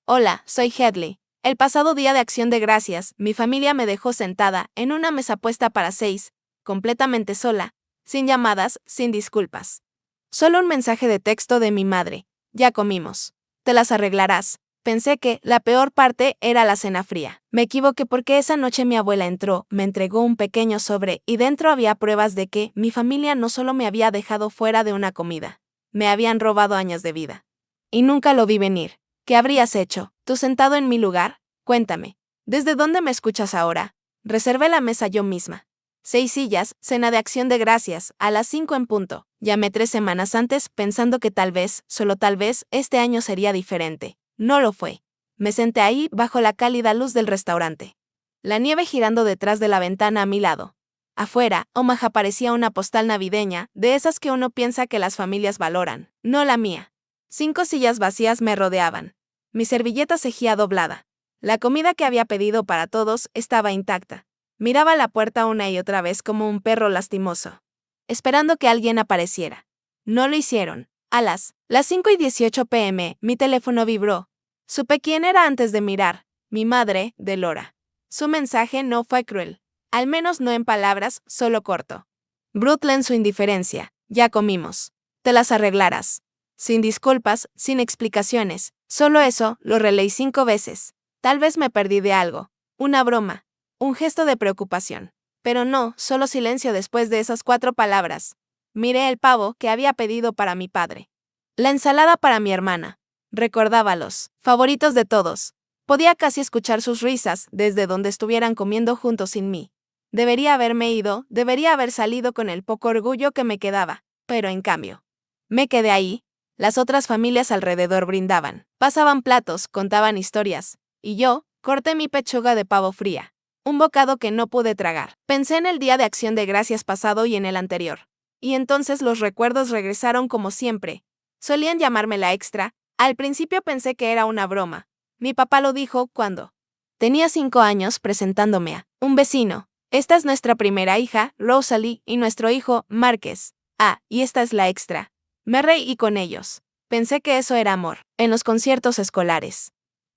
Hola, soy Hedley. El pasado día de Acción de Gracias, mi familia me dejó sentada en una mesa puesta para 6, completamente sola, sin llamadas, sin disculpas. Solo un mensaje de texto de mi madre. Ya comimos. Te las arreglarás. Pensé que la peor parte era la cena fría. Me equivoqué porque esa noche mi abuela entró, me entregó un pequeño sobre y dentro había pruebas de que mi familia no solo me había dejado fuera de una comida, me habían robado años de vida. Y nunca lo vi venir. ¿Qué habrías hecho, tú sentado en mi lugar? Cuéntame. ¿Desde dónde me escuchas ahora? Reservé la mesa yo misma. 6 sillas, cena de Acción de Gracias, a las 5 en punto. Llamé 3 semanas antes pensando que tal vez, solo tal vez, este año sería diferente. No lo fue. Me senté ahí bajo la cálida luz del restaurante. La nieve girando detrás de la ventana a mi lado. Afuera, Omaha parecía una postal navideña, de esas que uno piensa que las familias valoran, no la mía. 5 sillas vacías me rodeaban. Mi servilleta cejía doblada. La comida que había pedido para todos estaba intacta. Miraba la puerta una y otra vez como un perro lastimoso, esperando que alguien apareciera. No lo hicieron. A las 5:18 p.m., mi teléfono vibró. Supe quién era antes de mirar. Mi madre, Delora. Su mensaje no fue cruel. Al menos no en palabras, solo corto. Brutal en su indiferencia. Ya comimos. Te las arreglarás. Sin disculpas, sin explicaciones. Solo eso, lo releí 5 veces. Tal vez me perdí de algo. Una broma. Un gesto de preocupación. Pero no, solo silencio después de esas 4 palabras. Miré el pavo que había pedido para mi padre. La ensalada para mi hermana. Recordaba los favoritos de todos. Podía casi escuchar sus risas desde donde estuvieran comiendo juntos sin mí. Debería haberme ido, debería haber salido con el poco orgullo que me quedaba, pero en cambio, me quedé ahí. Las otras familias alrededor brindaban, pasaban platos, contaban historias, y yo corté mi pechuga de pavo fría. Un bocado que no pude tragar. Pensé en el día de Acción de Gracias pasado y en el anterior. Y entonces los recuerdos regresaron como siempre. Solían llamarme la extra. Al principio pensé que era una broma. Mi papá lo dijo cuando tenía 5 años presentándome a un vecino. Esta es nuestra primera hija, Rosalie, y nuestro hijo, Márquez. Ah, y esta es la extra. Me reí con ellos. Pensé que eso era amor. En los conciertos escolares.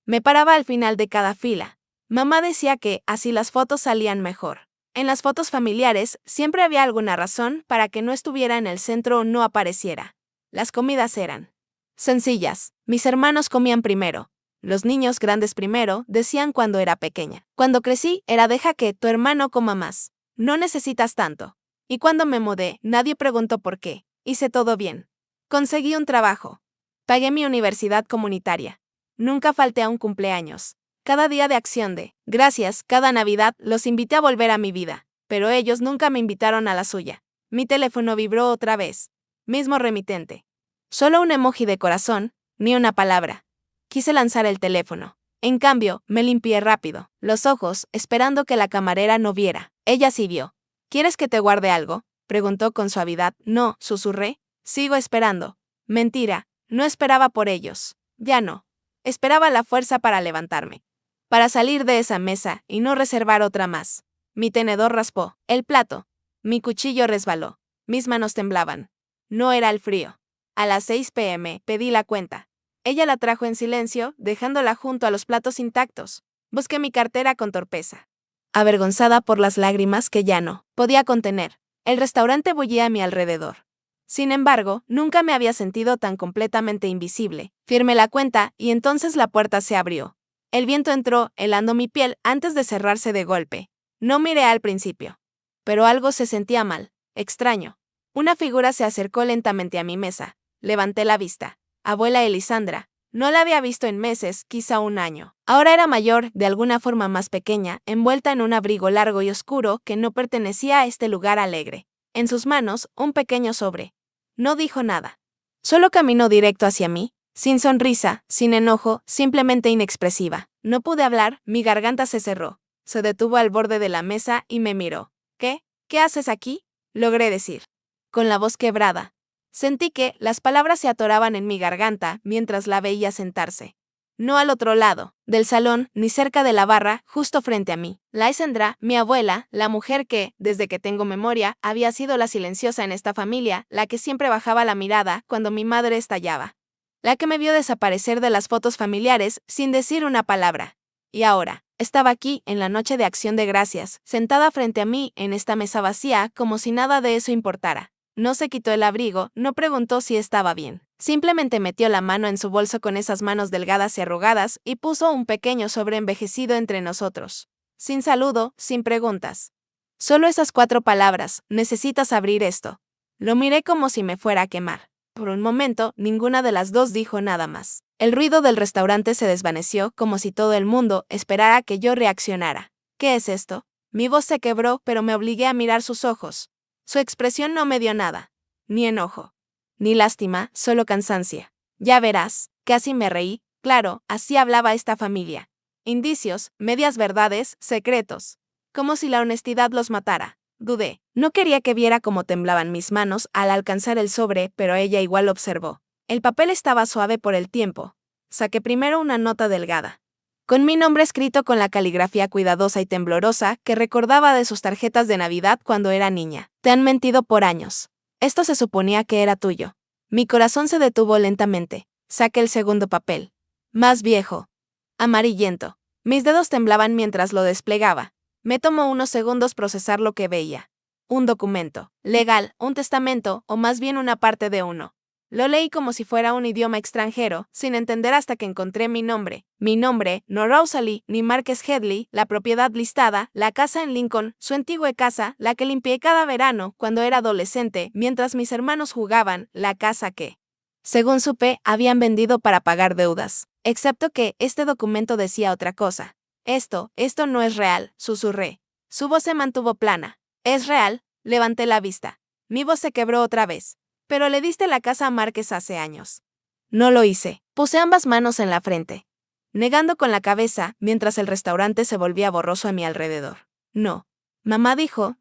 Me paraba al final de cada fila. Mamá decía que así las fotos salían mejor. En las fotos familiares siempre había alguna razón para que no estuviera en el centro o no apareciera. Las comidas eran sencillas. Mis hermanos comían primero. Los niños grandes primero, decían cuando era pequeña. Cuando crecí, era deja que tu hermano coma más. No necesitas tanto. Y cuando me mudé, nadie preguntó por qué. Hice todo bien. Conseguí un trabajo. Pagué mi universidad comunitaria. Nunca falté a un cumpleaños. Cada día de Acción de Gracias, cada Navidad, los invité a volver a mi vida, pero ellos nunca me invitaron a la suya. Mi teléfono vibró otra vez. Mismo remitente. Solo un emoji de corazón, ni una palabra. Quise lanzar el teléfono. En cambio, me limpié rápido, los ojos, esperando que la camarera no viera. Ella sí vio. ¿Quieres que te guarde algo?, preguntó con suavidad. No, susurré. Sigo esperando. Mentira, no esperaba por ellos. Ya no. Esperaba la fuerza para levantarme. Para salir de esa mesa y no reservar otra más. Mi tenedor raspó el plato. Mi cuchillo resbaló. Mis manos temblaban. No era el frío. A las 6 p.m. pedí la cuenta. Ella la trajo en silencio, dejándola junto a los platos intactos. Busqué mi cartera con torpeza. Avergonzada por las lágrimas que ya no podía contener. El restaurante bullía a mi alrededor. Sin embargo, nunca me había sentido tan completamente invisible. Firmé la cuenta y entonces la puerta se abrió. El viento entró, helando mi piel antes de cerrarse de golpe. No miré al principio. Pero algo se sentía mal, extraño. Una figura se acercó lentamente a mi mesa. Levanté la vista. Abuela Elisandra. No la había visto en meses, quizá un año. Ahora era mayor, de alguna forma más pequeña, envuelta en un abrigo largo y oscuro que no pertenecía a este lugar alegre. En sus manos, un pequeño sobre. No dijo nada. Solo caminó directo hacia mí, sin sonrisa, sin enojo, simplemente inexpresiva. No pude hablar, mi garganta se cerró. Se detuvo al borde de la mesa y me miró. ¿Qué? ¿Qué haces aquí?, logré decir. Con la voz quebrada. Sentí que las palabras se atoraban en mi garganta mientras la veía sentarse. No al otro lado del salón, ni cerca de la barra, justo frente a mí. Lysandra, mi abuela, la mujer que, desde que tengo memoria, había sido la silenciosa en esta familia, la que siempre bajaba la mirada cuando mi madre estallaba. la que me vio desaparecer de las fotos familiares sin decir una palabra. Y ahora, estaba aquí, en la noche de Acción de Gracias, sentada frente a mí, en esta mesa vacía, como si nada de eso importara. No se quitó el abrigo, no preguntó si estaba bien. Simplemente metió la mano en su bolso con esas manos delgadas y arrugadas y puso un pequeño sobre envejecido entre nosotros. Sin saludo, sin preguntas. Solo esas 4 palabras: necesitas abrir esto. Lo miré como si me fuera a quemar. Por un momento, ninguna de las dos dijo nada más. El ruido del restaurante se desvaneció como si todo el mundo esperara que yo reaccionara. ¿Qué es esto? Mi voz se quebró, pero me obligué a mirar sus ojos. Su expresión no me dio nada. Ni enojo. Ni lástima, solo cansancio. Ya verás, casi me reí. Claro, así hablaba esta familia. Indicios, medias verdades, secretos. Como si la honestidad los matara. Dudé. No quería que viera cómo temblaban mis manos al alcanzar el sobre, pero ella igual lo observó. El papel estaba suave por el tiempo. Saqué primero una nota delgada, con mi nombre escrito con la caligrafía cuidadosa y temblorosa que recordaba de sus tarjetas de Navidad cuando era niña. Te han mentido por años. Esto se suponía que era tuyo. Mi corazón se detuvo lentamente. Saqué el segundo papel. Más viejo. Amarillento. Mis dedos temblaban mientras lo desplegaba. Me tomó unos segundos procesar lo que veía. Un documento. Legal, un testamento, o más bien una parte de uno. Lo leí como si fuera un idioma extranjero, sin entender hasta que encontré mi nombre. Mi nombre, no Rosalie, ni Márquez Headley, la propiedad listada, la casa en Lincoln, su antigua casa, la que limpié cada verano cuando era adolescente, mientras mis hermanos jugaban, la casa que, según supe, habían vendido para pagar deudas. Excepto que este documento decía otra cosa. Esto no es real, susurré. Su voz se mantuvo plana. ¿Es real? Levanté la vista. Mi voz se quebró otra vez. Pero le diste la casa a Márquez hace años. No lo hice. Puse ambas manos en la frente, negando con la cabeza, mientras el restaurante se volvía borroso a mi alrededor. No. Mamá dijo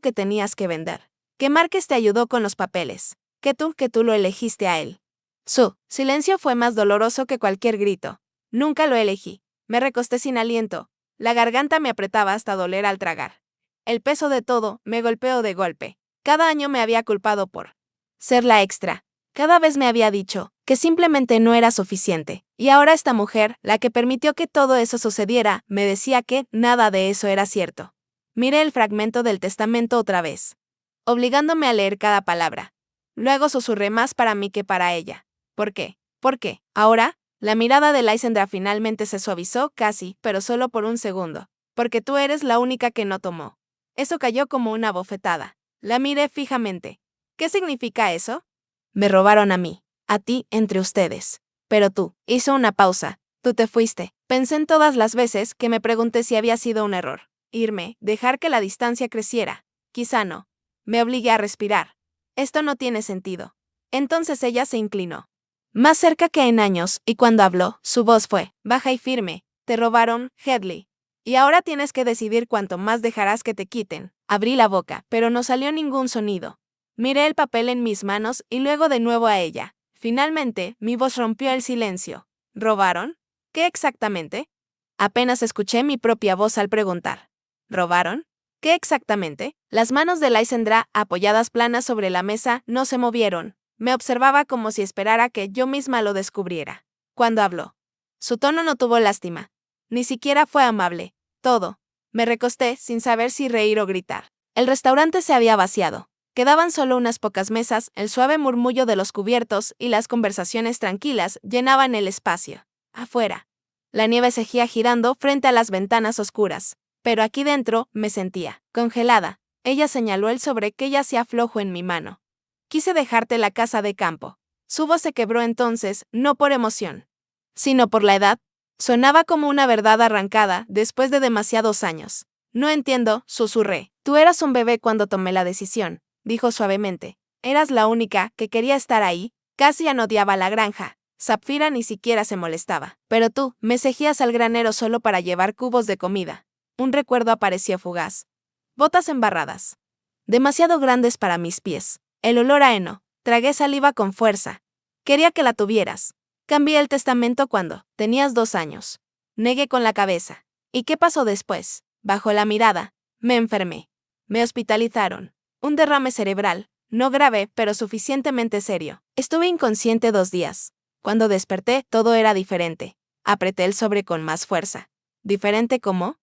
que tenías que vender. Que Márquez te ayudó con los papeles. Que tú lo elegiste a él. Su silencio fue más doloroso que cualquier grito. Nunca lo elegí. Me recosté sin aliento. La garganta me apretaba hasta doler al tragar. El peso de todo me golpeó de golpe. Cada año me había culpado por ser la extra. Cada vez me había dicho que simplemente no era suficiente. Y ahora esta mujer, la que permitió que todo eso sucediera, me decía que nada de eso era cierto. Miré el fragmento del testamento otra vez, obligándome a leer cada palabra. Luego susurré más para mí que para ella. ¿Por qué? ¿Por qué? Ahora, la mirada de Lysandra finalmente se suavizó casi, pero solo por un segundo. Porque tú eres la única que no tomó. Eso cayó como una bofetada. La miré fijamente. ¿Qué significa eso? Me robaron a mí, a ti entre ustedes. Pero tú, hizo una pausa. Tú te fuiste. Pensé en todas las veces que me pregunté si había sido un error. Irme, dejar que la distancia creciera. Quizá no. Me obligué a respirar. Esto no tiene sentido. Entonces ella se inclinó. Más cerca que en años, y cuando habló, su voz fue baja y firme. Te robaron, Headley. Y ahora tienes que decidir cuánto más dejarás que te quiten. Abrí la boca, pero no salió ningún sonido. Miré el papel en mis manos y luego de nuevo a ella. Finalmente, mi voz rompió el silencio. ¿Robaron? ¿Qué exactamente? Apenas escuché mi propia voz al preguntar. ¿Robaron? ¿Qué exactamente? Las manos de Lysandra, apoyadas planas sobre la mesa, no se movieron. Me observaba como si esperara que yo misma lo descubriera. Cuando habló, su tono no tuvo lástima. Ni siquiera fue amable. Todo. Me recosté sin saber si reír o gritar. El restaurante se había vaciado. Quedaban solo unas pocas mesas, el suave murmullo de los cubiertos y las conversaciones tranquilas llenaban el espacio. Afuera, la nieve seguía girando frente a las ventanas oscuras, pero aquí dentro me sentía congelada. Ella señaló el sobre que yacía flojo en mi mano. Quise dejarte la casa de campo. Su voz se quebró entonces, no por emoción, sino por la edad. Sonaba como una verdad arrancada después de demasiados años. No entiendo, susurré. Tú eras un bebé cuando tomé la decisión, dijo suavemente. Eras la única que quería estar ahí. Cassian odiaba la granja. Sapphira ni siquiera se molestaba. Pero tú, me seguías al granero solo para llevar cubos de comida. Un recuerdo apareció fugaz. Botas embarradas. Demasiado grandes para mis pies. El olor a heno. Tragué saliva con fuerza. Quería que la tuvieras. Cambié el testamento cuando tenías 2 años. Negué con la cabeza. ¿Y qué pasó después? Bajo la mirada, me enfermé. Me hospitalizaron. Un derrame cerebral, no grave, pero suficientemente serio. Estuve inconsciente 2 días. Cuando desperté, todo era diferente. Apreté el sobre con más fuerza. ¿Diferente cómo?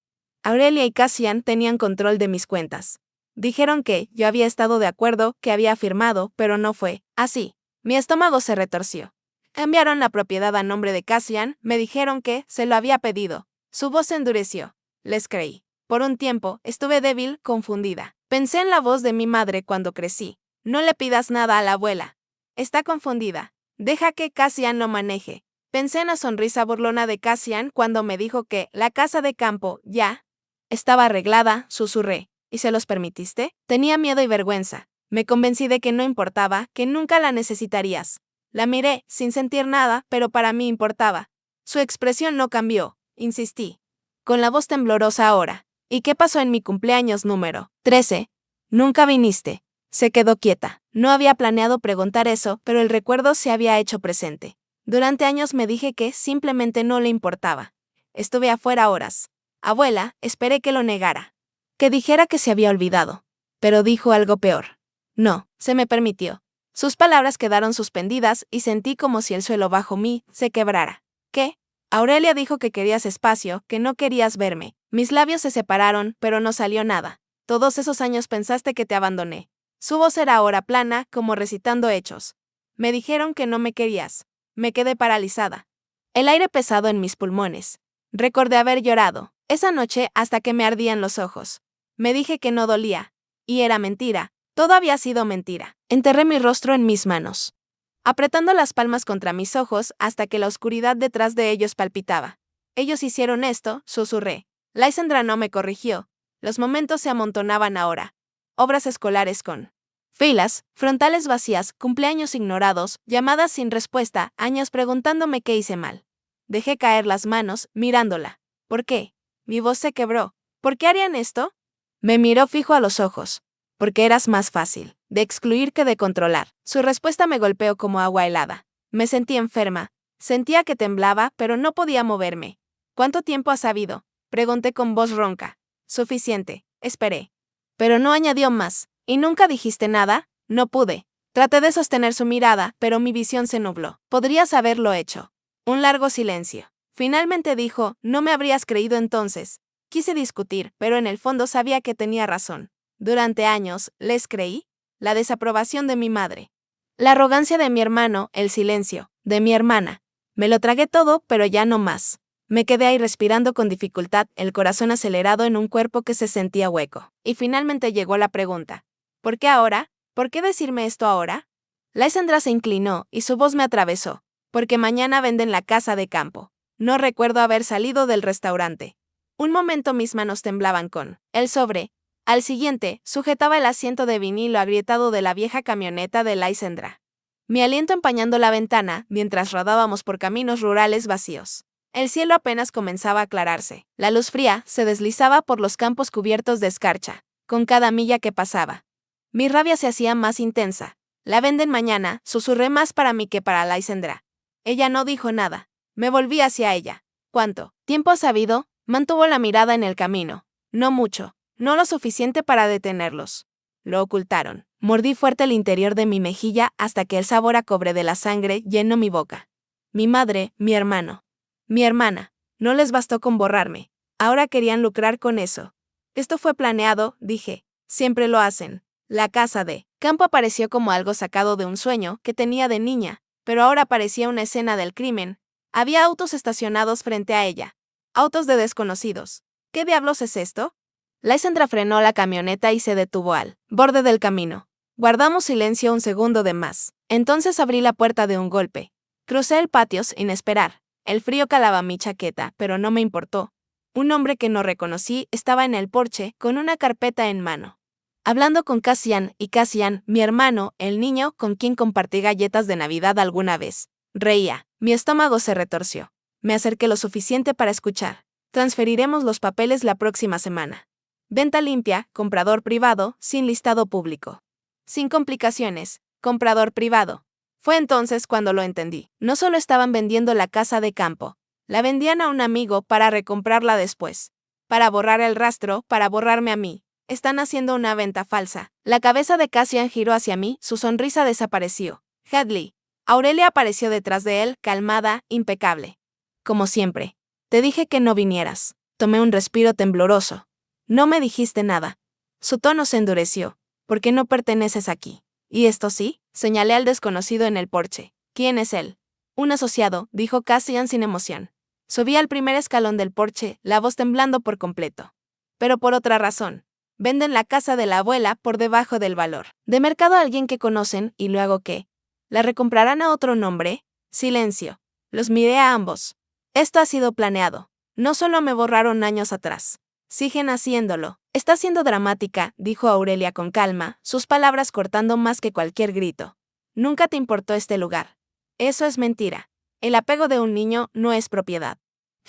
Aurelia y Cassian tenían control de mis cuentas. Dijeron que yo había estado de acuerdo, que había firmado, pero no fue así. Mi estómago se retorció. Cambiaron la propiedad a nombre de Cassian, me dijeron que se lo había pedido. Su voz se endureció. Les creí. Por un tiempo, estuve débil, confundida. Pensé en la voz de mi madre cuando crecí. No le pidas nada a la abuela. Está confundida. Deja que Cassian lo maneje. Pensé en la sonrisa burlona de Cassian cuando me dijo que la casa de campo ya estaba arreglada, susurré. ¿Y se los permitiste? Tenía miedo y vergüenza. Me convencí de que no importaba, que nunca la necesitarías. La miré, sin sentir nada, pero para mí importaba. Su expresión no cambió. Insistí. Con la voz temblorosa ahora. ¿Y qué pasó en mi cumpleaños número 13? Nunca viniste. Se quedó quieta. No había planeado preguntar eso, pero el recuerdo se había hecho presente. Durante años me dije que simplemente no le importaba. Estuve afuera horas. Abuela, esperé que lo negara. Que dijera que se había olvidado. Pero dijo algo peor. No, se me permitió. Sus palabras quedaron suspendidas y sentí como si el suelo bajo mí se quebrara. ¿Qué? Aurelia dijo que querías espacio, que no querías verme. Mis labios se separaron, pero no salió nada. Todos esos años pensaste que te abandoné. Su voz era ahora plana, como recitando hechos. Me dijeron que no me querías. Me quedé paralizada. El aire pesado en mis pulmones. Recordé haber llorado, esa noche hasta que me ardían los ojos. Me dije que no dolía. Y era mentira. Todo había sido mentira. Enterré mi rostro en mis manos, apretando las palmas contra mis ojos hasta que la oscuridad detrás de ellos palpitaba. Ellos hicieron esto, susurré. Lysandra no me corrigió. Los momentos se amontonaban ahora. Obras escolares con filas, frontales vacías, cumpleaños ignorados, llamadas sin respuesta, años preguntándome qué hice mal. Dejé caer las manos, mirándola. ¿Por qué? Mi voz se quebró. ¿Por qué harían esto? Me miró fijo a los ojos. Porque eras más fácil de excluir que de controlar. Su respuesta me golpeó como agua helada. Me sentí enferma. Sentía que temblaba, pero no podía moverme. ¿Cuánto tiempo has sabido? Pregunté con voz ronca. Suficiente. Esperé. Pero no añadió más. ¿Y nunca dijiste nada? No pude. Traté de sostener su mirada, pero mi visión se nubló. Podrías haberlo hecho. Un largo silencio. Finalmente dijo, no me habrías creído entonces. Quise discutir, pero en el fondo sabía que tenía razón. Durante años, les creí. La desaprobación de mi madre. La arrogancia de mi hermano, el silencio, de mi hermana. Me lo tragué todo, pero ya no más. Me quedé ahí respirando con dificultad, el corazón acelerado en un cuerpo que se sentía hueco. Y finalmente llegó la pregunta. ¿Por qué ahora? ¿Por qué decirme esto ahora? Lysandra se inclinó, y su voz me atravesó. Porque mañana venden la casa de campo. No recuerdo haber salido del restaurante. Un momento mis manos temblaban con el sobre. Al siguiente, sujetaba el asiento de vinilo agrietado de la vieja camioneta de Lysandra. Mi aliento empañando la ventana mientras rodábamos por caminos rurales vacíos. El cielo apenas comenzaba a aclararse. La luz fría se deslizaba por los campos cubiertos de escarcha, con cada milla que pasaba. Mi rabia se hacía más intensa. La venden mañana, susurré más para mí que para Lysandra. Ella no dijo nada. Me volví hacia ella. ¿Cuánto tiempo has sabido? Mantuvo la mirada en el camino. No mucho. No lo suficiente para detenerlos. Lo ocultaron. Mordí fuerte el interior de mi mejilla hasta que el sabor a cobre de la sangre llenó mi boca. Mi madre, mi hermano. Mi hermana. No les bastó con borrarme. Ahora querían lucrar con eso. Esto fue planeado, dije. Siempre lo hacen. La casa de campo apareció como algo sacado de un sueño que tenía de niña, pero ahora parecía una escena del crimen. Había autos estacionados frente a ella. Autos de desconocidos. ¿Qué diablos es esto? Lysandra frenó la camioneta y se detuvo al borde del camino. Guardamos silencio un segundo de más. Entonces abrí la puerta de un golpe. Crucé el patio sin esperar. El frío calaba mi chaqueta, pero no me importó. Un hombre que no reconocí estaba en el porche con una carpeta en mano. Hablando con Cassian, y Cassian, mi hermano, el niño con quien compartí galletas de Navidad alguna vez. Reía. Mi estómago se retorció. Me acerqué lo suficiente para escuchar. Transferiremos los papeles la próxima semana. Venta limpia, comprador privado, sin listado público. Sin complicaciones, comprador privado. Fue entonces cuando lo entendí. No solo estaban vendiendo la casa de campo, la vendían a un amigo para recomprarla después. Para borrar el rastro, para borrarme a mí. Están haciendo una venta falsa. La cabeza de Cassian giró hacia mí, su sonrisa desapareció. Hadley. Aurelia apareció detrás de él, calmada, impecable. Como siempre. Te dije que no vinieras. Tomé un respiro tembloroso. No me dijiste nada. Su tono se endureció. ¿Por qué no perteneces aquí? ¿Y esto sí? Señalé al desconocido en el porche. ¿Quién es él? Un asociado, dijo Cassian sin emoción. Subí al primer escalón del porche, la voz temblando por completo. Pero por otra razón. Venden la casa de la abuela por debajo del valor de mercado a alguien que conocen y luego ¿qué? ¿La recomprarán a otro nombre? Silencio. Los miré a ambos. Esto ha sido planeado. No solo me borraron años atrás. Siguen haciéndolo. Está siendo dramática, dijo Aurelia con calma, sus palabras cortando más que cualquier grito. Nunca te importó este lugar. Eso es mentira. El apego de un niño no es propiedad.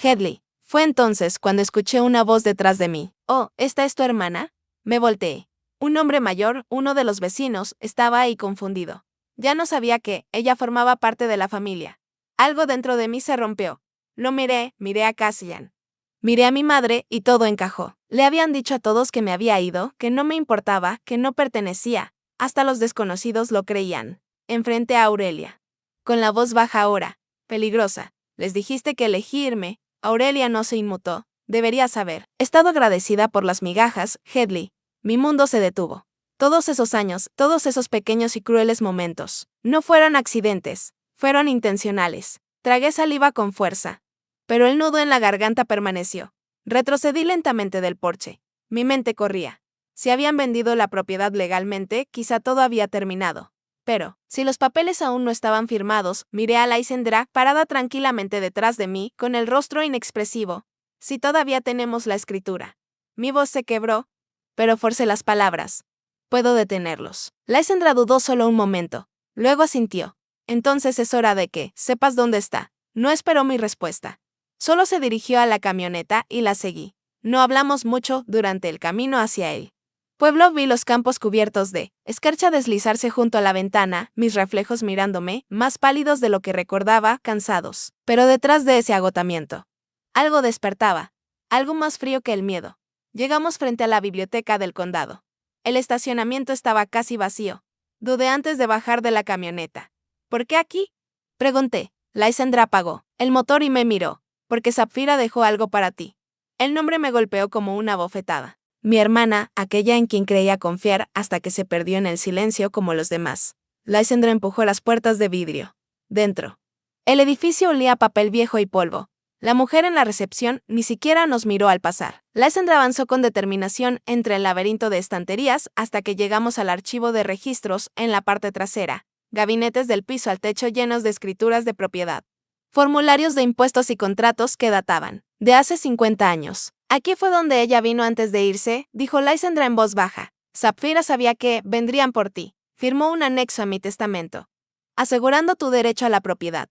Hedley. Fue entonces cuando escuché una voz detrás de mí. Oh, ¿esta es tu hermana? Me volteé. Un hombre mayor, uno de los vecinos, estaba ahí confundido. Ya no sabía que ella formaba parte de la familia. Algo dentro de mí se rompió. Lo miré a Cassian. Miré a mi madre y todo encajó. Le habían dicho a todos que me había ido, que no me importaba, que no pertenecía. Hasta los desconocidos lo creían. Enfrenté a Aurelia. Con la voz baja ahora, peligrosa. Les dijiste que elegirme. Aurelia no se inmutó. Debería saber. He estado agradecida por las migajas, Hedley. Mi mundo se detuvo. Todos esos años, todos esos pequeños y crueles momentos, no fueron accidentes, fueron intencionales. Tragué saliva con fuerza. Pero el nudo en la garganta permaneció. Retrocedí lentamente del porche. Mi mente corría. Si habían vendido la propiedad legalmente, quizá todo había terminado. Pero, si los papeles aún no estaban firmados, miré a Lysandra parada tranquilamente detrás de mí, con el rostro inexpresivo. Si todavía tenemos la escritura. Mi voz se quebró, pero forcé las palabras. Puedo detenerlos. Lysandra dudó solo un momento. Luego asintió. Entonces es hora de que sepas dónde está. No esperó mi respuesta. Solo se dirigió a la camioneta y la seguí. No hablamos mucho durante el camino hacia él. Pueblo vi los campos cubiertos de escarcha deslizarse junto a la ventana, mis reflejos mirándome, más pálidos de lo que recordaba, cansados. Pero detrás de ese agotamiento, algo despertaba. Algo más frío que el miedo. Llegamos frente a la biblioteca del condado. El estacionamiento estaba casi vacío. Dudé antes de bajar de la camioneta. ¿Por qué aquí? Pregunté. Lysandra apagó el motor y me miró. Porque Sapphira dejó algo para ti. El nombre me golpeó como una bofetada. Mi hermana, aquella en quien creía confiar hasta que se perdió en el silencio como los demás. Lysandra empujó las puertas de vidrio. Dentro. El edificio olía a papel viejo y polvo. La mujer en la recepción ni siquiera nos miró al pasar. Lysandra avanzó con determinación entre el laberinto de estanterías hasta que llegamos al archivo de registros en la parte trasera. Gabinetes del piso al techo llenos de escrituras de propiedad. Formularios de impuestos y contratos que databan de hace 50 años. Aquí fue donde ella vino antes de irse, dijo Lysandra en voz baja. Sapphira sabía que vendrían por ti. Firmó un anexo a mi testamento, asegurando tu derecho a la propiedad.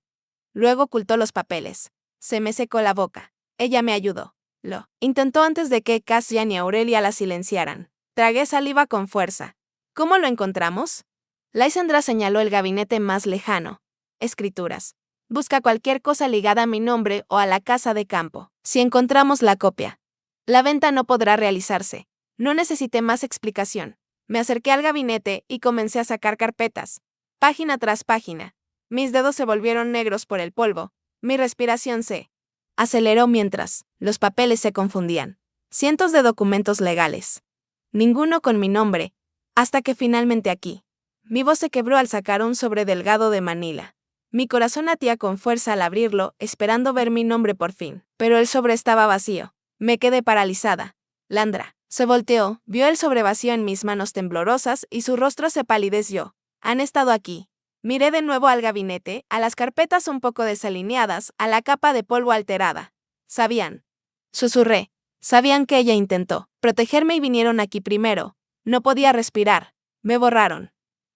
Luego ocultó los papeles. Se me secó la boca. Ella me ayudó. Lo intentó antes de que Cassian y Aurelia la silenciaran. Tragué saliva con fuerza. ¿Cómo lo encontramos? Lysandra señaló el gabinete más lejano. Escrituras. Busca cualquier cosa ligada a mi nombre o a la casa de campo. Si encontramos la copia, la venta no podrá realizarse. No necesité más explicación. Me acerqué al gabinete y comencé a sacar carpetas. Página tras página. Mis dedos se volvieron negros por el polvo. Mi respiración se aceleró mientras los papeles se confundían. Cientos de documentos legales. Ninguno con mi nombre. Hasta que finalmente aquí. Mi voz se quebró al sacar un sobre delgado de Manila. Mi corazón latía con fuerza al abrirlo, esperando ver mi nombre por fin. Pero el sobre estaba vacío. Me quedé paralizada. Landra se volteó, vio el sobre vacío en mis manos temblorosas y su rostro se palideció. Han estado aquí. Miré de nuevo al gabinete, a las carpetas un poco desalineadas, a la capa de polvo alterada. Sabían. Susurré. Sabían que ella intentó protegerme y vinieron aquí primero. No podía respirar. Me borraron.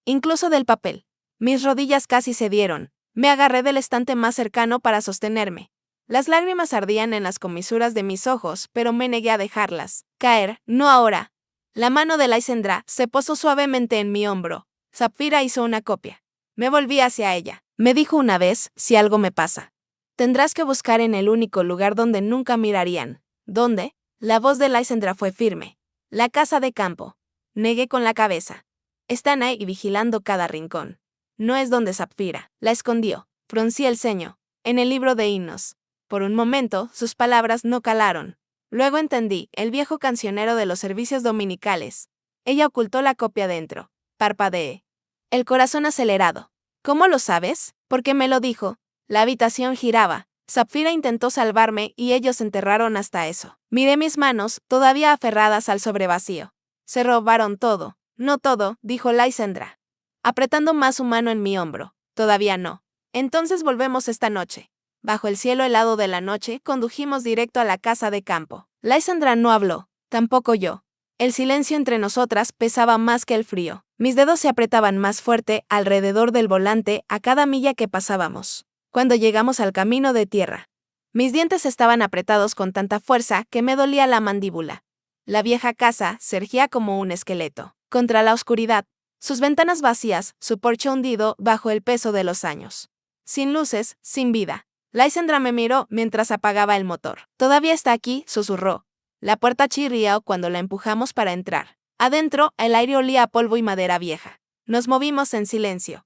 Incluso del papel. Mis rodillas casi cedieron. Me agarré del estante más cercano para sostenerme. Las lágrimas ardían en las comisuras de mis ojos, pero me negué a dejarlas caer. No ahora. La mano de Lysandra se posó suavemente en mi hombro. Sapphira hizo una copia. Me volví hacia ella. Me dijo una vez, si algo me pasa, tendrás que buscar en el único lugar donde nunca mirarían. ¿Dónde? La voz de Lysandra fue firme. La casa de campo. Negué con la cabeza. Están ahí vigilando cada rincón. no es donde Sapphira. La escondió. Fruncí el ceño. En el libro de himnos. Por un momento, sus palabras no calaron. Luego entendí, el viejo cancionero de los servicios dominicales. Ella ocultó la copia dentro. Parpadeé. El corazón acelerado. ¿Cómo lo sabes? Porque me lo dijo. La habitación giraba. Sapphira intentó salvarme y ellos enterraron hasta eso. Miré mis manos, todavía aferradas al sobrevacío. Se robaron todo. No todo, dijo Lysandra, apretando más su mano en mi hombro. Todavía no. Entonces volvemos esta noche. Bajo el cielo helado de la noche, condujimos directo a la casa de campo. Lysandra no habló, tampoco yo. El silencio entre nosotras pesaba más que el frío. Mis dedos se apretaban más fuerte alrededor del volante a cada milla que pasábamos. Cuando llegamos al camino de tierra, mis dientes estaban apretados con tanta fuerza que me dolía la mandíbula. La vieja casa se erguía como un esqueleto, contra la oscuridad, sus ventanas vacías, su porche hundido bajo el peso de los años. Sin luces, sin vida. Lysandra me miró mientras apagaba el motor. Todavía está aquí, susurró. La puerta chirrió cuando la empujamos para entrar. Adentro, el aire olía a polvo y madera vieja. Nos movimos en silencio,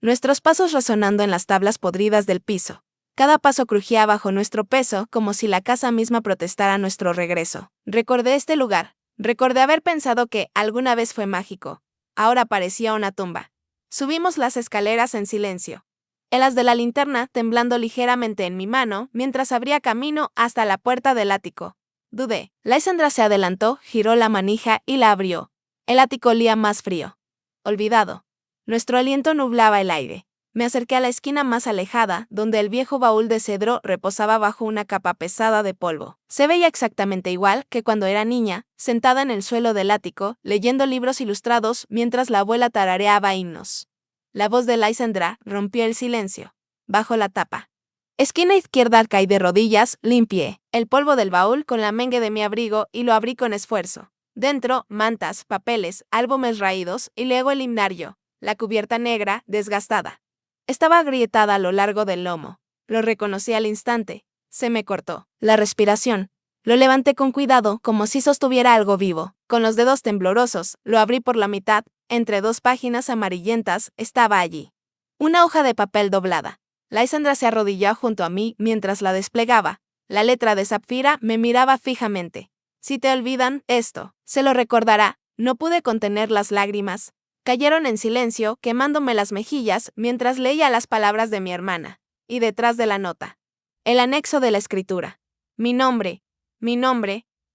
nuestros pasos resonando en las tablas podridas del piso. Cada paso crujía bajo nuestro peso como si la casa misma protestara nuestro regreso. Recordé este lugar. Recordé haber pensado que alguna vez fue mágico. Ahora parecía una tumba. Subimos las escaleras en silencio. El haz de la linterna temblando ligeramente en mi mano mientras abría camino hasta la puerta del ático. Dudé. Lysandra se adelantó, giró la manija y la abrió. El ático olía más frío. Olvidado. Nuestro aliento nublaba el aire. Me acerqué a la esquina más alejada, donde el viejo baúl de cedro reposaba bajo una capa pesada de polvo. Se veía exactamente igual que cuando era niña, sentada en el suelo del ático, leyendo libros ilustrados mientras la abuela tarareaba himnos. La voz de Lysandra rompió el silencio. Bajo la tapa. Esquina izquierda, caí de rodillas, limpié el polvo del baúl con la mengue de mi abrigo y lo abrí con esfuerzo. Dentro, mantas, papeles, álbumes raídos y luego el himnario, la cubierta negra, desgastada. Estaba agrietada a lo largo del lomo. Lo reconocí al instante. Se me cortó la respiración. Lo levanté con cuidado, como si sostuviera algo vivo. Con los dedos temblorosos, lo abrí por la mitad. Entre dos páginas amarillentas, estaba allí una hoja de papel doblada. Lysandra se arrodilló junto a mí mientras la desplegaba. La letra de Sapphira me miraba fijamente. Si te olvidan esto, se lo recordará. No pude contener las lágrimas. Cayeron en silencio, quemándome las mejillas mientras leía las palabras de mi hermana. Y detrás de la nota, el anexo de la escritura. Mi nombre,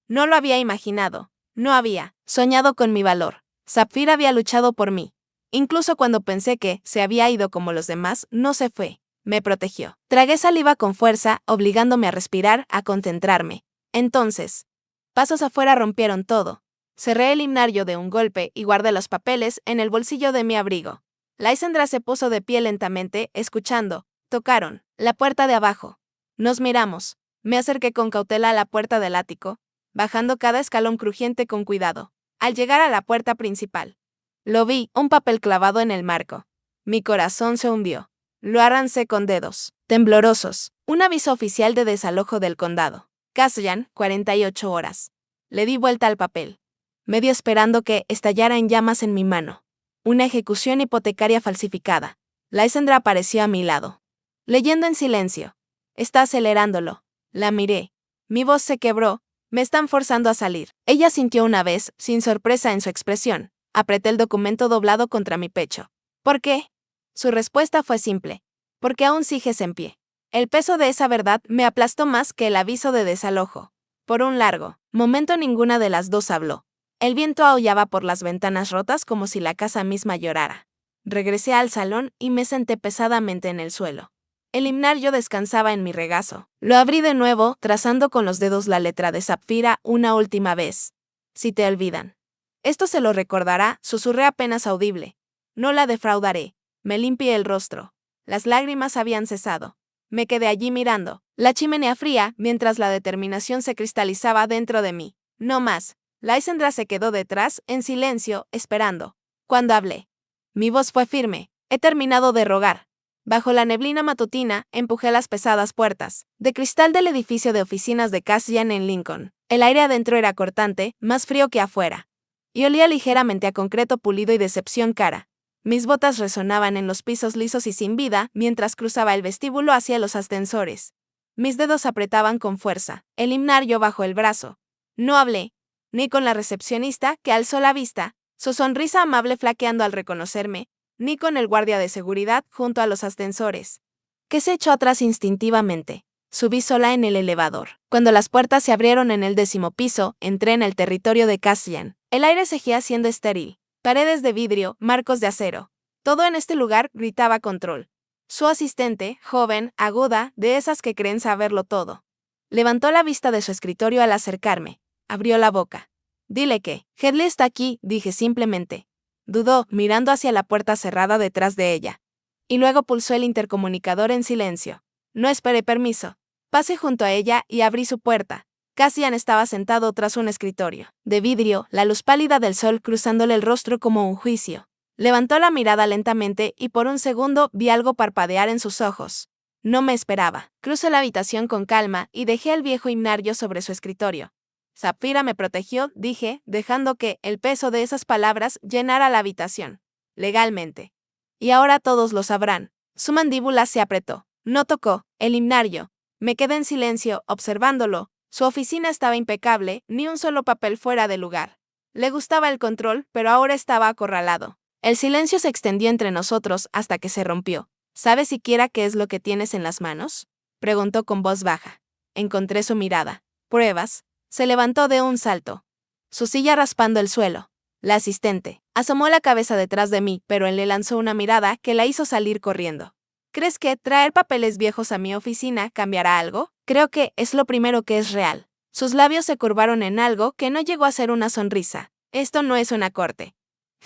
no lo había imaginado. No había soñado con mi valor. Sapphira había luchado por mí. Incluso cuando pensé que se había ido como los demás, no se fue. Me protegió. Tragué saliva con fuerza, obligándome a respirar, a concentrarme. Entonces, pasos afuera rompieron todo. Cerré el himnario de un golpe y guardé los papeles en el bolsillo de mi abrigo. Lysandra se puso de pie lentamente, escuchando. Tocaron la puerta de abajo. Nos miramos. Me acerqué con cautela a la puerta del ático, bajando cada escalón crujiente con cuidado. Al llegar a la puerta principal, lo vi, un papel clavado en el marco. Mi corazón se hundió. Lo arrancé con dedos temblorosos. Un aviso oficial de desalojo del condado. Castellan, 48 horas. Le di vuelta al papel, medio esperando que estallara en llamas en mi mano. Una ejecución hipotecaria falsificada. Lysandra apareció a mi lado, leyendo en silencio. Está acelerándolo. La miré. Mi voz se quebró. Me están forzando a salir. Ella sintió una vez, sin sorpresa en su expresión. Apreté el documento doblado contra mi pecho. ¿Por qué? Su respuesta fue simple. Porque aún sigues en pie. El peso de esa verdad me aplastó más que el aviso de desalojo. Por un largo momento ninguna de las dos habló. El viento aullaba por las ventanas rotas como si la casa misma llorara. Regresé al salón y me senté pesadamente en el suelo. El himnario descansaba en mi regazo. Lo abrí de nuevo, trazando con los dedos la letra de Sapphira una última vez. Si te olvidan. Esto se lo recordará, susurré apenas audible. No la defraudaré. Me limpié el rostro. Las lágrimas habían cesado. Me quedé allí mirando la chimenea fría mientras la determinación se cristalizaba dentro de mí. No más. Lysandra se quedó detrás, en silencio, esperando. Cuando hablé, mi voz fue firme. He terminado de rogar. Bajo la neblina matutina, empujé las pesadas puertas de cristal del edificio de oficinas de Castellan en Lincoln. El aire adentro era cortante, más frío que afuera. Y olía ligeramente a concreto pulido y decepción cara. Mis botas resonaban en los pisos lisos y sin vida mientras cruzaba el vestíbulo hacia los ascensores. Mis dedos apretaban con fuerza, el himnario bajo el brazo. No hablé, ni con la recepcionista, que alzó la vista, su sonrisa amable flaqueando al reconocerme, ni con el guardia de seguridad junto a los ascensores, que se echó atrás instintivamente. Subí sola en el elevador. Cuando las puertas se abrieron en el 10º piso, entré en el territorio de Cassian. El aire seguía siendo estéril. Paredes de vidrio, marcos de acero. Todo en este lugar gritaba control. Su asistente, joven, aguda, de esas que creen saberlo todo, levantó la vista de su escritorio al acercarme. Abrió la boca. Dile que Headley está aquí, dije simplemente. Dudó, mirando hacia la puerta cerrada detrás de ella. Y luego pulsó el intercomunicador en silencio. No esperé permiso. Pasé junto a ella y abrí su puerta. Cassian estaba sentado tras un escritorio de vidrio, la luz pálida del sol cruzándole el rostro como un juicio. Levantó la mirada lentamente y por un segundo vi algo parpadear en sus ojos. No me esperaba. Crucé la habitación con calma y dejé el viejo himnario sobre su escritorio. Sapphira me protegió, dije, dejando que el peso de esas palabras llenara la habitación. Legalmente. Y ahora todos lo sabrán. Su mandíbula se apretó. No tocó el himnario. Me quedé en silencio, observándolo. Su oficina estaba impecable, ni un solo papel fuera de lugar. Le gustaba el control, pero ahora estaba acorralado. El silencio se extendió entre nosotros hasta que se rompió. ¿Sabes siquiera qué es lo que tienes en las manos?, preguntó con voz baja. Encontré su mirada. ¿Pruebas? Se levantó de un salto. Su silla raspando el suelo. La asistente asomó la cabeza detrás de mí, pero él le lanzó una mirada que la hizo salir corriendo. ¿Crees que traer papeles viejos a mi oficina cambiará algo? Creo que es lo primero que es real. Sus labios se curvaron en algo que no llegó a ser una sonrisa. Esto no es una corte.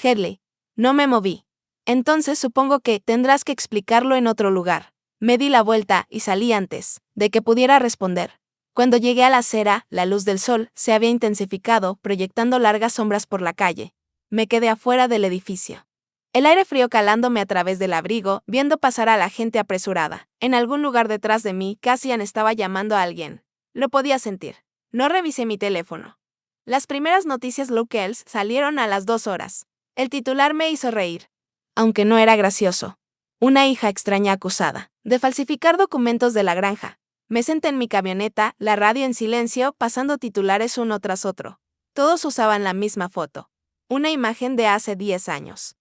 Headley. No me moví. Entonces supongo que tendrás que explicarlo en otro lugar. Me di la vuelta y salí antes de que pudiera responder. Cuando llegué a la acera, la luz del sol se había intensificado, proyectando largas sombras por la calle. Me quedé afuera del edificio. El aire frío calándome a través del abrigo, viendo pasar a la gente apresurada. En algún lugar detrás de mí, Cassian estaba llamando a alguien. Lo podía sentir. No revisé mi teléfono. Las primeras noticias locales salieron a las 2 horas. El titular me hizo reír, aunque no era gracioso. Una hija extraña acusada de falsificar documentos de la granja. Me senté en mi camioneta, la radio en silencio, pasando titulares uno tras otro. Todos usaban la misma foto. Una imagen de hace 10 años.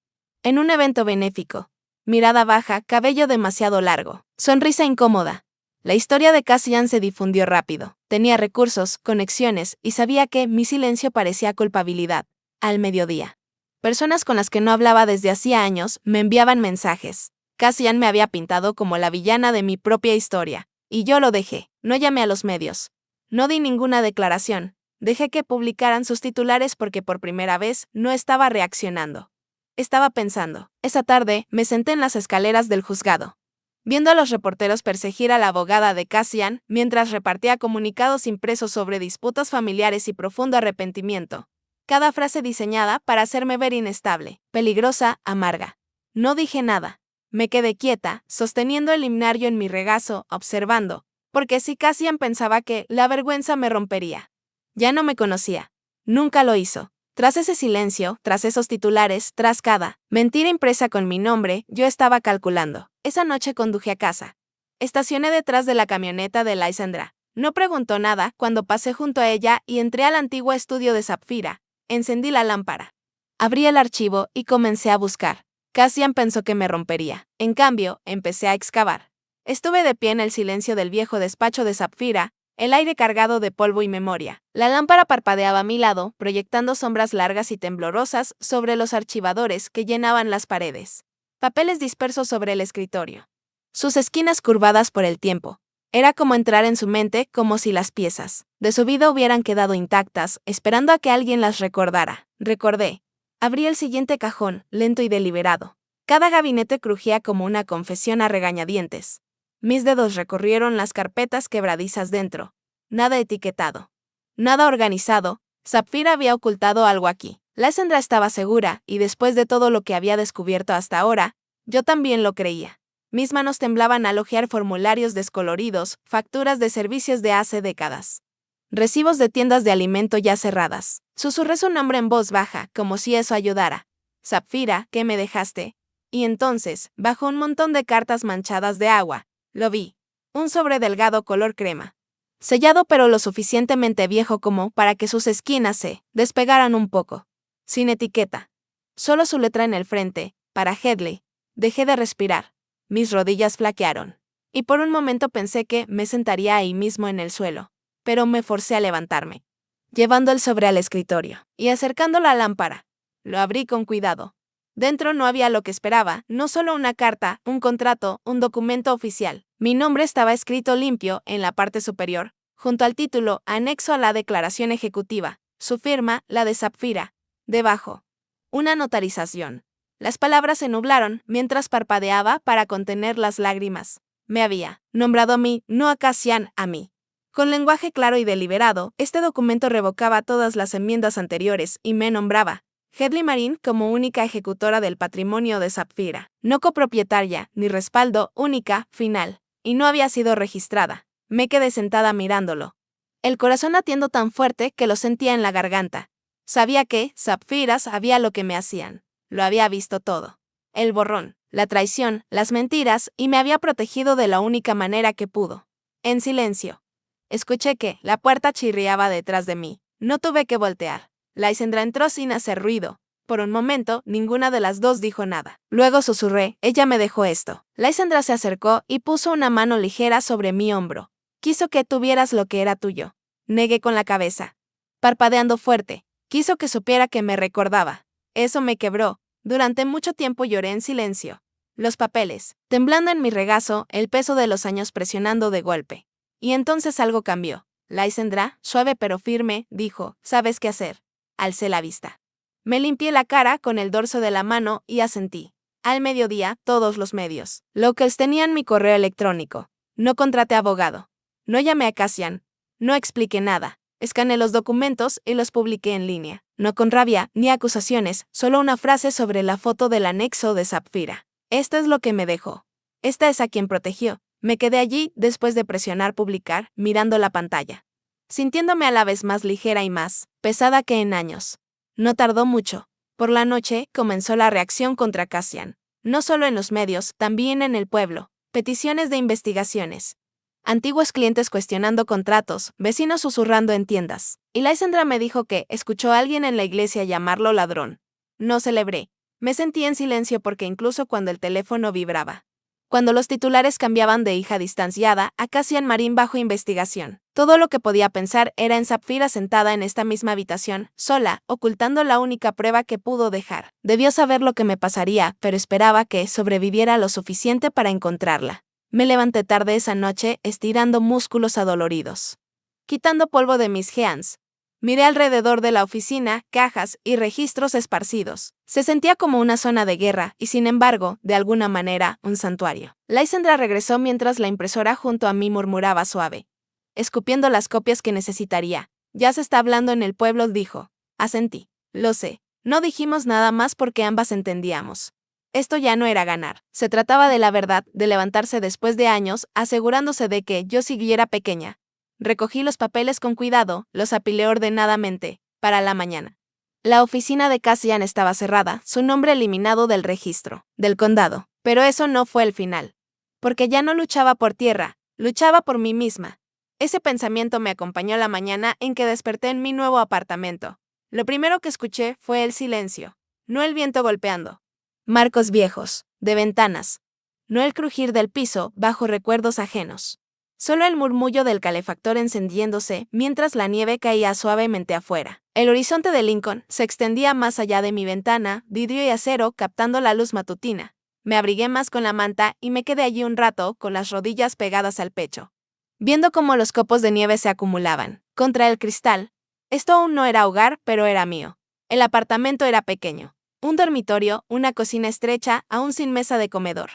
En un evento benéfico. Mirada baja, cabello demasiado largo. Sonrisa incómoda. La historia de Cassian se difundió rápido. Tenía recursos, conexiones, y sabía que mi silencio parecía culpabilidad. Al mediodía. Personas con las que no hablaba desde hacía años me enviaban mensajes. Cassian me había pintado como la villana de mi propia historia. Y yo lo dejé. No llamé a los medios. No di ninguna declaración. Dejé que publicaran sus titulares porque por primera vez no estaba reaccionando. Estaba pensando. Esa tarde me senté en las escaleras del juzgado, viendo a los reporteros perseguir a la abogada de Cassian mientras repartía comunicados impresos sobre disputas familiares y profundo arrepentimiento. Cada frase diseñada para hacerme ver inestable, peligrosa, amarga. No dije nada. Me quedé quieta, sosteniendo el himnario en mi regazo, observando, porque si Cassian pensaba que la vergüenza me rompería. Ya no me conocía. Nunca lo hizo. Tras ese silencio, tras esos titulares, tras cada mentira impresa con mi nombre, yo estaba calculando. Esa noche conduje a casa. Estacioné detrás de la camioneta de Lysandra. No preguntó nada cuando pasé junto a ella y entré al antiguo estudio de Sapphira. Encendí la lámpara. Abrí el archivo y comencé a buscar. Cassian pensó que me rompería. En cambio, empecé a excavar. Estuve de pie en el silencio del viejo despacho de Sapphira, el aire cargado de polvo y memoria. La lámpara parpadeaba a mi lado, proyectando sombras largas y temblorosas sobre los archivadores que llenaban las paredes. Papeles dispersos sobre el escritorio. Sus esquinas curvadas por el tiempo. Era como entrar en su mente, como si las piezas de su vida hubieran quedado intactas, esperando a que alguien las recordara. Recordé. Abrí el siguiente cajón, lento y deliberado. Cada gabinete crujía como una confesión a regañadientes. Mis dedos recorrieron las carpetas quebradizas dentro. Nada etiquetado. Nada organizado. Sapphira había ocultado algo aquí. Lysandra estaba segura, y después de todo lo que había descubierto hasta ahora, yo también lo creía. Mis manos temblaban al hojear formularios descoloridos, facturas de servicios de hace décadas. Recibos de tiendas de alimento ya cerradas. Susurré su nombre en voz baja, como si eso ayudara. Sapphira, ¿qué me dejaste? Y entonces, bajo un montón de cartas manchadas de agua, lo vi. Un sobre delgado color crema. Sellado pero lo suficientemente viejo como para que sus esquinas se despegaran un poco. Sin etiqueta. Solo su letra en el frente, para Headley. Dejé de respirar. Mis rodillas flaquearon. Y por un momento pensé que me sentaría ahí mismo en el suelo. Pero me forcé a levantarme. Llevando el sobre al escritorio y acercando la lámpara. Lo abrí con cuidado. Dentro no había lo que esperaba, no solo una carta, un contrato, un documento oficial. Mi nombre estaba escrito limpio en la parte superior, junto al título, anexo a la declaración ejecutiva. Su firma, la de Sapphira. Debajo. Una notarización. Las palabras se nublaron mientras parpadeaba para contener las lágrimas. Me había nombrado a mí, no a Cassian, a mí. Con lenguaje claro y deliberado, este documento revocaba todas las enmiendas anteriores y me nombraba Headley Marine como única ejecutora del patrimonio de Sapphira, no copropietaria, ni respaldo, única, final, y no había sido registrada. Me quedé sentada mirándolo. El corazón latiendo tan fuerte que lo sentía en la garganta. Sabía que, Sapphira sabía lo que me hacían. Lo había visto todo. El borrón, la traición, las mentiras, y me había protegido de la única manera que pudo. En silencio. Escuché que la puerta chirriaba detrás de mí. No tuve que voltear. Lysandra entró sin hacer ruido. Por un momento, ninguna de las dos dijo nada. Luego susurré, ella me dejó esto. Lysandra se acercó y puso una mano ligera sobre mi hombro. Quiso que tuvieras lo que era tuyo. Negué con la cabeza. Parpadeando fuerte. Quiso que supiera que me recordaba. Eso me quebró. Durante mucho tiempo lloré en silencio. Los papeles, temblando en mi regazo, el peso de los años presionando de golpe. Y entonces algo cambió. Lysandra, suave pero firme, dijo, ¿sabes qué hacer? Alcé la vista. Me limpié la cara con el dorso de la mano y asentí. Al mediodía, todos los medios. Locals tenían mi correo electrónico. No contraté abogado. No llamé a Cassian. No expliqué nada. Escaneé los documentos y los publiqué en línea. No con rabia ni acusaciones, solo una frase sobre la foto del anexo de Sapphira. Esto es lo que me dejó. Esta es a quien protegió. Me quedé allí después de presionar publicar, mirando la pantalla. Sintiéndome a la vez más ligera y más pesada que en años. No tardó mucho. Por la noche comenzó la reacción contra Cassian. No solo en los medios, también en el pueblo. Peticiones de investigaciones. Antiguos clientes cuestionando contratos, vecinos susurrando en tiendas. Y Lysandra me dijo que escuchó a alguien en la iglesia llamarlo ladrón. No celebré. Me sentí en silencio porque incluso cuando el teléfono vibraba. Cuando los titulares cambiaban de hija distanciada a Cassian Marine bajo investigación. Todo lo que podía pensar era en Sapphira sentada en esta misma habitación, sola, ocultando la única prueba que pudo dejar. Debió saber lo que me pasaría, pero esperaba que sobreviviera lo suficiente para encontrarla. Me levanté tarde esa noche, estirando músculos adoloridos. Quitando polvo de mis hands. Miré alrededor de la oficina, cajas y registros esparcidos. Se sentía como una zona de guerra y, sin embargo, de alguna manera, un santuario. Lysandra regresó mientras la impresora junto a mí murmuraba suave. Escupiendo las copias que necesitaría. Ya se está hablando en el pueblo, dijo. Asentí. Lo sé. No dijimos nada más porque ambas entendíamos. Esto ya no era ganar. Se trataba de la verdad, de levantarse después de años, asegurándose de que yo siguiera pequeña. Recogí los papeles con cuidado, los apilé ordenadamente, para la mañana. La oficina de Cassian estaba cerrada, su nombre eliminado del registro, del condado. Pero eso no fue el final. Porque ya no luchaba por tierra, luchaba por mí misma. Ese pensamiento me acompañó la mañana en que desperté en mi nuevo apartamento. Lo primero que escuché fue el silencio, no el viento golpeando. Marcos viejos, de ventanas. No el crujir del piso bajo recuerdos ajenos. Solo el murmullo del calefactor encendiéndose mientras la nieve caía suavemente afuera. El horizonte de Lincoln se extendía más allá de mi ventana, vidrio y acero captando la luz matutina. Me abrigué más con la manta y me quedé allí un rato con las rodillas pegadas al pecho, viendo cómo los copos de nieve se acumulaban contra el cristal. Esto aún no era hogar, pero era mío. El apartamento era pequeño. Un dormitorio, una cocina estrecha, aún sin mesa de comedor.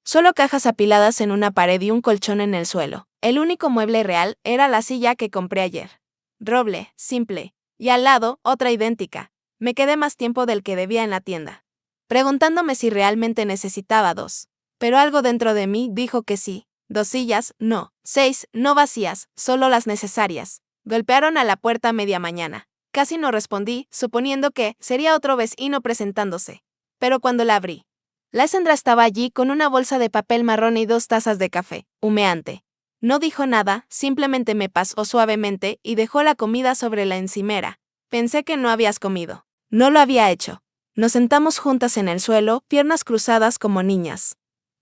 Solo cajas apiladas en una pared y un colchón en el suelo. El único mueble real era la silla que compré ayer. Roble, simple. Y al lado, otra idéntica. Me quedé más tiempo del que debía en la tienda, preguntándome si realmente necesitaba dos. Pero algo dentro de mí dijo que sí. 2 sillas, no. 6, no vacías, solo las necesarias. Golpearon a la puerta a media mañana. Casi no respondí, suponiendo que sería otro vecino presentándose. Pero cuando la abrí, Lysandra estaba allí con una bolsa de papel marrón y 2 tazas de café, humeante. No dijo nada, simplemente me pasó suavemente y dejó la comida sobre la encimera. Pensé que no habías comido. No lo había hecho. Nos sentamos juntas en el suelo, piernas cruzadas como niñas,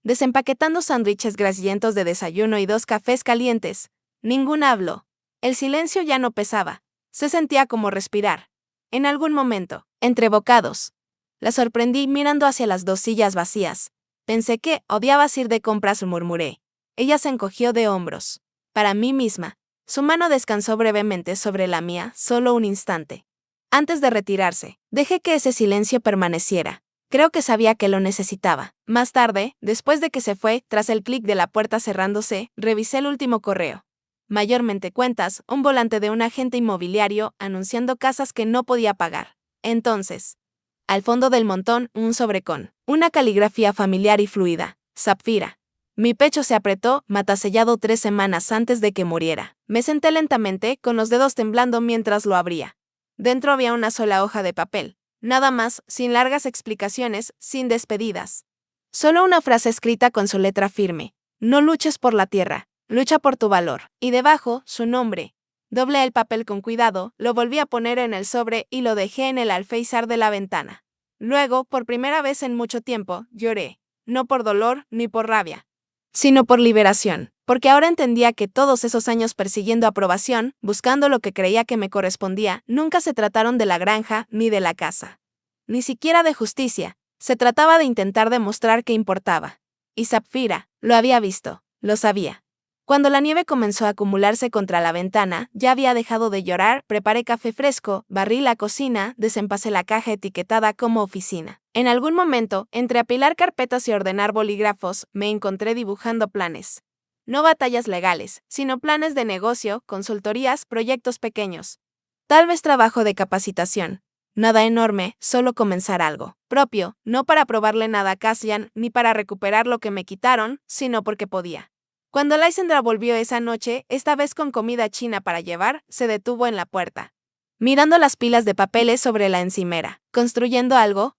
desempaquetando sándwiches grasientos de desayuno y 2 cafés calientes. Ninguna habló. El silencio ya no pesaba. Se sentía como respirar. En algún momento, entre bocados, la sorprendí mirando hacia las 2 sillas vacías. Pensé que odiabas ir de compras, murmuré. Ella se encogió de hombros. Para mí misma. Su mano descansó brevemente sobre la mía, solo un instante. Antes de retirarse, dejé que ese silencio permaneciera. Creo que sabía que lo necesitaba. Más tarde, después de que se fue, tras el clic de la puerta cerrándose, revisé el último correo. Mayormente cuentas, un volante de un agente inmobiliario anunciando casas que no podía pagar. Entonces, al fondo del montón, un sobre con una caligrafía familiar y fluida. Sapphira. Mi pecho se apretó, matasellado 3 semanas antes de que muriera. Me senté lentamente, con los dedos temblando mientras lo abría. Dentro había una sola hoja de papel. Nada más, sin largas explicaciones, sin despedidas. Solo una frase escrita con su letra firme. No luches por la tierra, lucha por tu valor. Y debajo, su nombre. Doblé el papel con cuidado, lo volví a poner en el sobre y lo dejé en el alféizar de la ventana. Luego, por primera vez en mucho tiempo, lloré. No por dolor ni por rabia, sino por liberación, porque ahora entendía que todos esos años persiguiendo aprobación, buscando lo que creía que me correspondía, nunca se trataron de la granja ni de la casa. Ni siquiera de justicia, se trataba de intentar demostrar que importaba. Y Sapphira, lo había visto, lo sabía. Cuando la nieve comenzó a acumularse contra la ventana, ya había dejado de llorar, preparé café fresco, barrí la cocina, desempacé la caja etiquetada como oficina. En algún momento, entre apilar carpetas y ordenar bolígrafos, me encontré dibujando planes. No batallas legales, sino planes de negocio, consultorías, proyectos pequeños. Tal vez trabajo de capacitación. Nada enorme, solo comenzar algo propio, no para probarle nada a Cassian, ni para recuperar lo que me quitaron, sino porque podía. Cuando Lysandra volvió esa noche, esta vez con comida china para llevar, se detuvo en la puerta, mirando las pilas de papeles sobre la encimera. ¿Construyendo algo?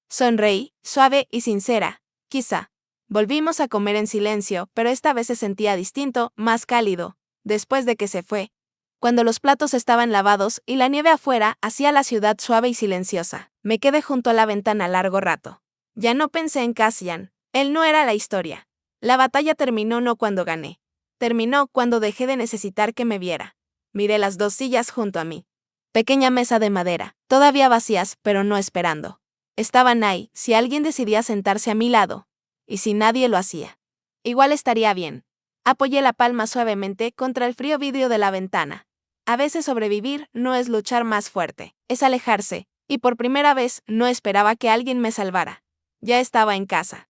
Sonreí, suave y sincera. Quizá. Volvimos a comer en silencio, pero esta vez se sentía distinto, más cálido. Después de que se fue, cuando los platos estaban lavados y la nieve afuera hacía la ciudad suave y silenciosa, me quedé junto a la ventana largo rato. Ya no pensé en Cassian. Él no era la historia. La batalla terminó no cuando gané. Terminó cuando dejé de necesitar que me viera. Miré las 2 sillas junto a mí. Pequeña mesa de madera, todavía vacías, pero no esperando. Estaban ahí, si alguien decidía sentarse a mi lado. Y si nadie lo hacía. Igual estaría bien. Apoyé la palma suavemente contra el frío vidrio de la ventana. A veces sobrevivir no es luchar más fuerte, es alejarse, y por primera vez no esperaba que alguien me salvara. Ya estaba en casa.